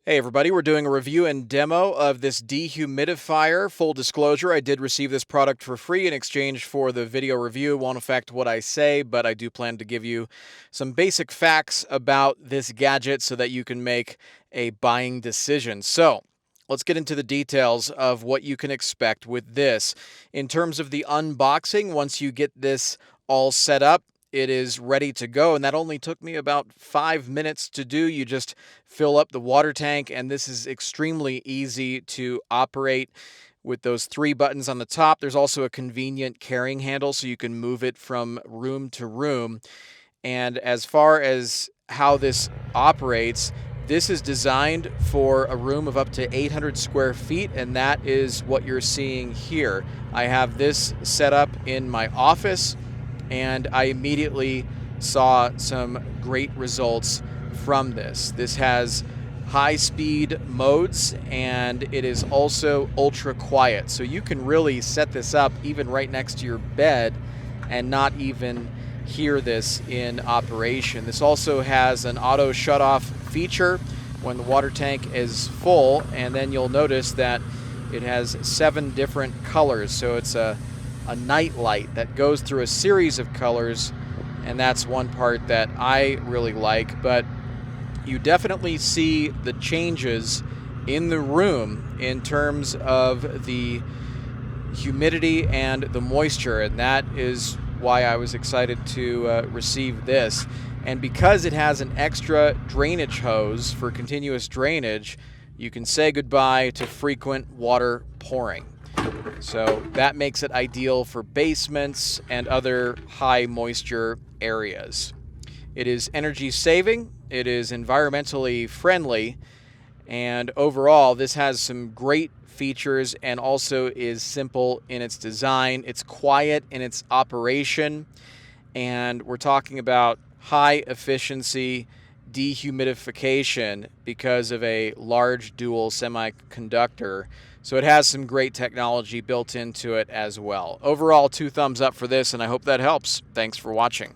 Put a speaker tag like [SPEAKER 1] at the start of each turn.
[SPEAKER 1] Hey everybody, we're doing a review and demo of this dehumidifier. Full disclosure, I did receive this product for free in exchange for the video review. It won't affect what I say, but I do plan to give you some basic facts about this gadget so that you can make a buying decision. So, let's get into the details of what you can expect with this. In terms of the unboxing, once you get this all set up, it is ready to go, and that only took me about 5 minutes to do. You just fill up the water tank, and this is extremely easy to operate with those 3 buttons on the top. There's also a convenient carrying handle so you can move it from room to room. And as far as how this operates, this is designed for a room of up to 800 square feet, and that is what you're seeing here. I have this set up in my office, and I immediately saw some great results from this. This has high-speed modes, and it is also ultra quiet. So you can really set this up even right next to your bed and not even hear this in operation. This also has an auto shut-off feature when the water tank is full, and then you'll notice that it has 7 different colors. So it's a night light that goes through a series of colors, and that's one part that I really like. But you definitely see the changes in the room in terms of the humidity and the moisture, and that is why I was excited to receive this. And because it has an extra drainage hose for continuous drainage, you can say goodbye to frequent water pouring. So that makes it ideal for basements and other high moisture areas. It is energy saving, it is environmentally friendly, and overall this has some great features and also is simple in its design. It's quiet in its operation, and we're talking about high efficiency dehumidification because of a large dual semiconductor. So it has some great technology built into it as well. Overall, 2 thumbs up for this, and I hope that helps. Thanks for watching.